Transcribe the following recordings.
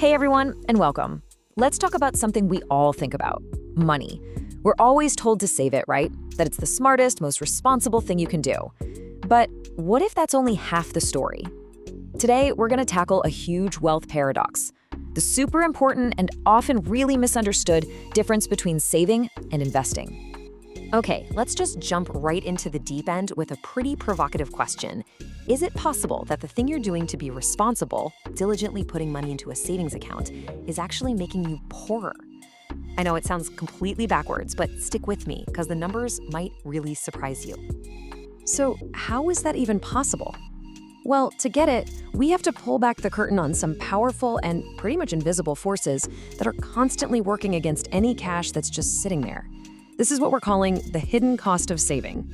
Hey everyone, and welcome. Let's talk about something we all think about, money. We're always told to save it, right? That it's the smartest, most responsible thing you can do. But what if that's only half the story? Today, we're going to tackle a huge wealth paradox, the super important and often really misunderstood difference between saving and investing. Okay, let's just jump right into the deep end with a pretty provocative question. Is it possible that the thing you're doing to be responsible, diligently putting money into a savings account, is actually making you poorer? I know it sounds completely backwards, but stick with me because the numbers might really surprise you. So, how is that even possible? Well, to get it, we have to pull back the curtain on some powerful and pretty much invisible forces that are constantly working against any cash that's just sitting there. This is what we're calling the hidden cost of saving.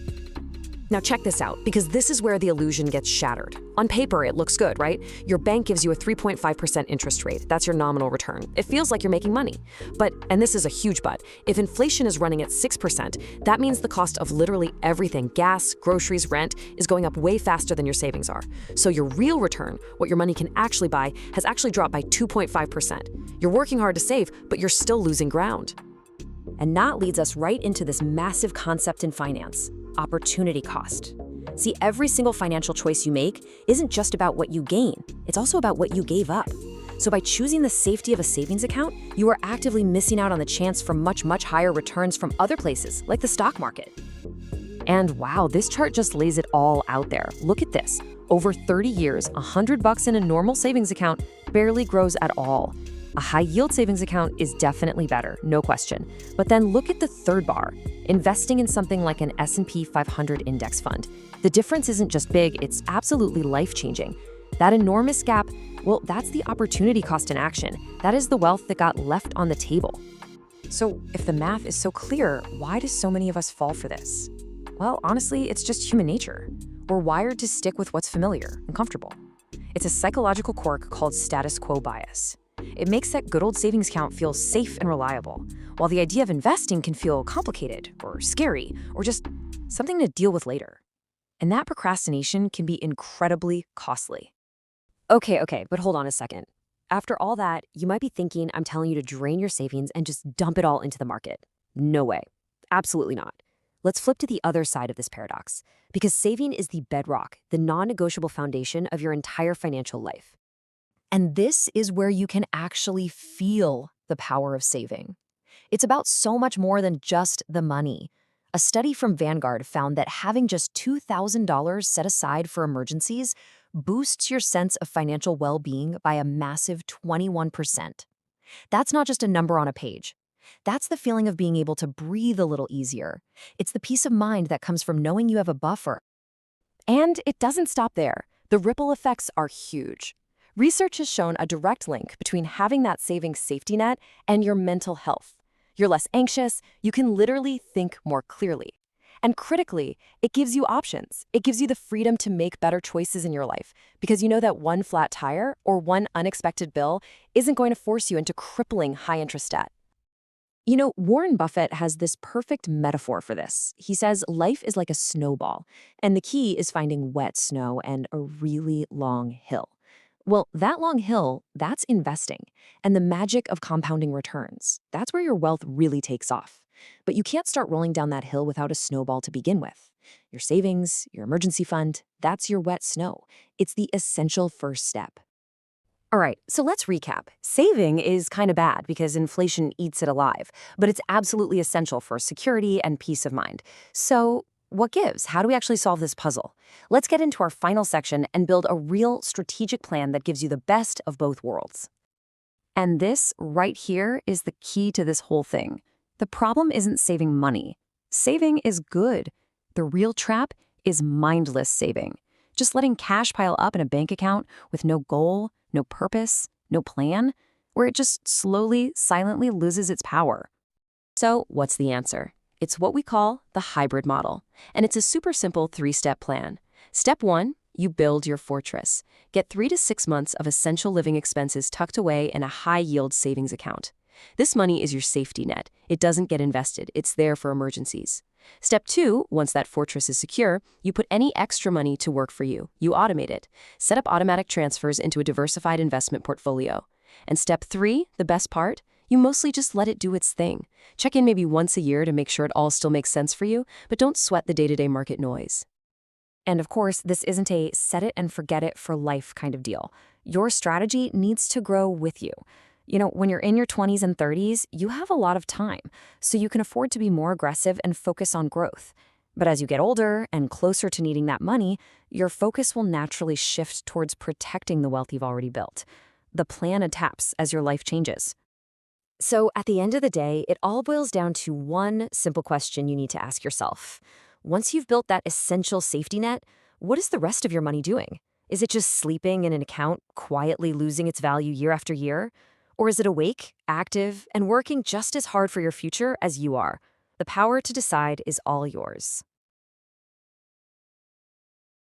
Now check this out, because this is where the illusion gets shattered. On paper, it looks good, right? Your bank gives you a 3.5% interest rate. That's your nominal return. It feels like you're making money. But, and this is a huge but, if inflation is running at 6%, that means the cost of literally everything, gas, groceries, rent, is going up way faster than your savings are. So your real return, what your money can actually buy, has actually dropped by 2.5%. You're working hard to save, but you're still losing ground. And that leads us right into this massive concept in finance, opportunity cost. See, every single financial choice you make isn't just about what you gain, it's also about what you gave up. So by choosing the safety of a savings account, you are actively missing out on the chance for much, much higher returns from other places, like the stock market. And wow, this chart just lays it all out there. Look at this. Over 30 years, $100 in a normal savings account barely grows at all. A high-yield savings account is definitely better, no question. But then look at the third bar, investing in something like an S&P 500 index fund. The difference isn't just big, it's absolutely life-changing. That enormous gap, well, that's the opportunity cost in action. That is the wealth that got left on the table. So if the math is so clear, why do so many of us fall for this? Well, honestly, it's just human nature. We're wired to stick with what's familiar and comfortable. It's a psychological quirk called status quo bias. It makes that good old savings account feel safe and reliable, while the idea of investing can feel complicated or scary or just something to deal with later. And that procrastination can be incredibly costly. Okay, but hold on a second. After all that, you might be thinking I'm telling you to drain your savings and just dump it all into the market. No way. Absolutely not. Let's flip to the other side of this paradox, because saving is the bedrock, the non-negotiable foundation of your entire financial life. And this is where you can actually feel the power of saving. It's about so much more than just the money. A study from Vanguard found that having just $2,000 set aside for emergencies boosts your sense of financial well-being by a massive 21%. That's not just a number on a page. That's the feeling of being able to breathe a little easier. It's the peace of mind that comes from knowing you have a buffer. And it doesn't stop there. The ripple effects are huge. Research has shown a direct link between having that savings safety net and your mental health. You're less anxious, you can literally think more clearly. And critically, it gives you options. It gives you the freedom to make better choices in your life because you know that one flat tire or one unexpected bill isn't going to force you into crippling high-interest debt. You know, Warren Buffett has this perfect metaphor for this. He says life is like a snowball, and the key is finding wet snow and a really long hill. Well, that long hill, that's investing. And the magic of compounding returns, that's where your wealth really takes off. But you can't start rolling down that hill without a snowball to begin with. Your savings, your emergency fund, that's your wet snow. It's the essential first step. All right, so let's recap. Saving is kind of bad because inflation eats it alive, but it's absolutely essential for security and peace of mind. So what gives? How do we actually solve this puzzle? Let's get into our final section and build a real strategic plan that gives you the best of both worlds. And this right here is the key to this whole thing. The problem isn't saving money. Saving is good. The real trap is mindless saving. Just letting cash pile up in a bank account with no goal, no purpose, no plan, where it just slowly, silently loses its power. So what's the answer? It's what we call the hybrid model, and it's a super simple 3-step plan. Step 1, you build your fortress. Get 3 to 6 months of essential living expenses tucked away in a high-yield savings account. This money is your safety net. It doesn't get invested. It's there for emergencies. Step 2, once that fortress is secure, you put any extra money to work for you. You automate it. Set up automatic transfers into a diversified investment portfolio. And step 3, the best part, you mostly just let it do its thing. Check in maybe once a year to make sure it all still makes sense for you, but don't sweat the day-to-day market noise. And of course, this isn't a set it and forget it for life kind of deal. Your strategy needs to grow with you. When you're in your 20s and 30s, you have a lot of time, so you can afford to be more aggressive and focus on growth. But as you get older and closer to needing that money, your focus will naturally shift towards protecting the wealth you've already built. The plan adapts as your life changes. So at the end of the day, it all boils down to one simple question you need to ask yourself. Once you've built that essential safety net, what is the rest of your money doing? Is it just sleeping in an account, quietly losing its value year after year? Or is it awake, active, and working just as hard for your future as you are? The power to decide is all yours.